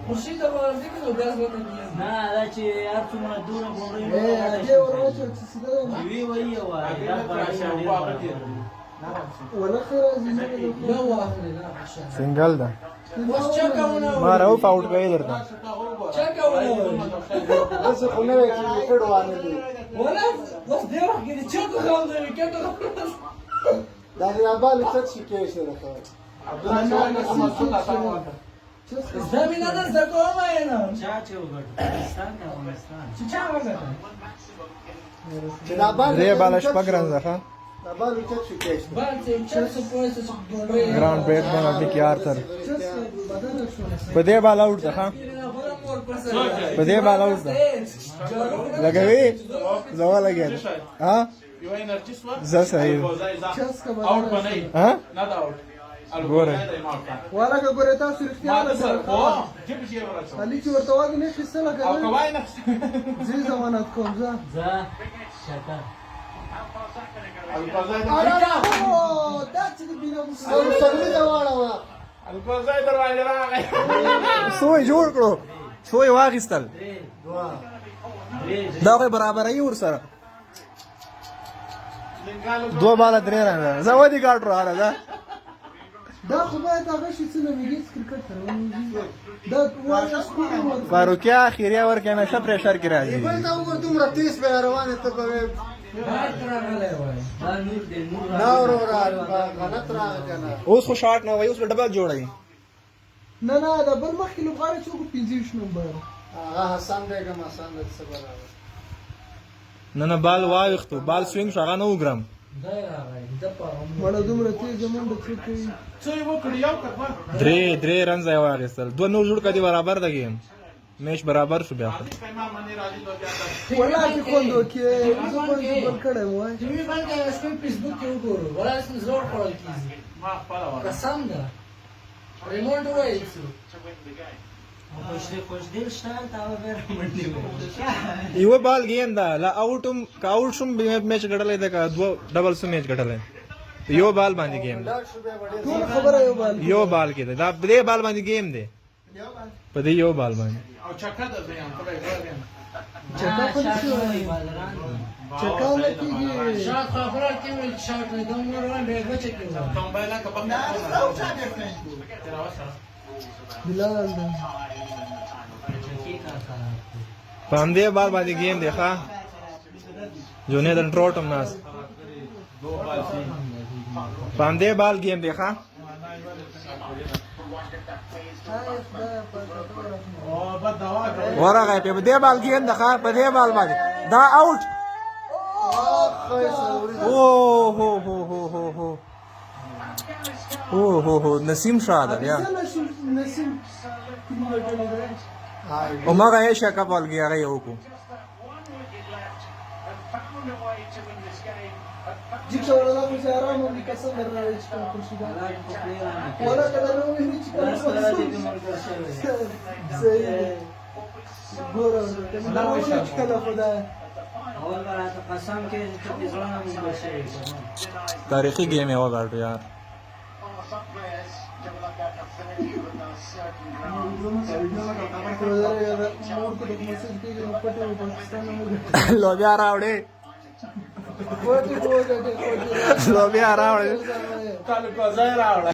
خورشید باور دیگه نو بیاز وته نه دا چې هر څومره دوره ګورې دې ورته چې سیده وی وی وای دا پراشه دی ولا خیر عزیزه لا واخلي لا عشان سنگل ده بس چکاونه ما راو پاوټ کوي درته چکاونه بس خو نه وي چې کډو وانه دي ولا بس دی وخت کې چکو کوم دی کته دا نه بال څه شي کې شي راځه زمينه ده زکوما اینا چا چې وګړ پاکستان ته افغانستان چا وګړه چې دا بال درې بالا شپږ رنځه ښه دا بال څه شي کې شي باندې چا څه پوهه څه ګورې ګراوند بیٹ باندې کې آرثر بدل شو په دې بالا اوټ ده ښه په دې بالا اوټ ده لګوي زوا لګي ها یو انرژي سو زه صحیح چس کا اوټ بنای ها نه دا اوټ ګوره ولا ګوره تاسو رښتیا ما نه ته سره او جيب شي ورته علي چې ورته واګ نه خسته او لګا کوای نه زی ضمانت کوم ځه زه شکر القضاء دا چې بنا مسلمان سګړي دا واړه القضاء دروازه راغی سوی جوړ کړو سوی واغستل دا خو برابرای ور سره دو بالا درې رانه زه ودی کاټ را ده دا خو باید هغه شي چې نومېږي کرکټ سره دا وایي سپورټ فاروقیا اخیری ور کې همیشه پریشر کې راځي بل دا وګور دومره تیز به روانه ته به باید راغلی وای دا نور دی نور دا ورور غلط راغی کنه اوس خو شارټ نه وای اوس ډبل جوړای نه دا بل مخکې لوبغاړی څوک 25 نمبر هغه حسن بیگم حسن د صبر نه بال وایختو بال سوینګ شغه نو ګرام دا راغی د پاره مړه دومره تیز منډه څوک کوي څه یو کړی یو کړه درې رنز یې واغستل دوه نو جوړ کدي برابر ده گیم میش برابر شو بیا ما باندې راځي دوه ولا چې کوندو کې زه په بل کړه وای چې وی باندې خپل فیسبوک کې وګورو ولا اسم زړه خورل کیږي ما خپل وره قسم ده ریموټ وای خوش دل شان تا ور منډي یو بال گیم دا لا اوټم کا اوټ شم میچ غړلې ده کا دو ډبل سو میچ غړلې یو بال باندې گیم ده ټول خبره یو بال یو بال کې ده دا دې بال باندې گیم ده په دې یو بال باندې او چکه ده بیان ته وایي چکا په شو چکا نه کیږي شاک خبره کې ویل شاک نه دوم ورو به بچی کې کوم بایلا کبه بلال ده باندې بال باندې گیم ده ښا جونې دن ټروټم ناس باندې بال گیم ده ښا او بد دوا ورغه په دې بال گیم ده ښا په دې بال باندې دا اوټ او هو هو هو هو هو او هو هو نسیم شاده یا نسیم او ما غه شکه بال گیا غي او کو جيك ولا لا مزارا مو بكسر مرة يجيك كل شيء ولا كذا لو يجيك زي غورا لا يجيك كذا خدا اول بار ته قسم کې چې ځوانه مونږ شي تاریخي گیم یې وګاټ یار لوبیا راوړې لوبیا راوړې کله کو ځای راوړ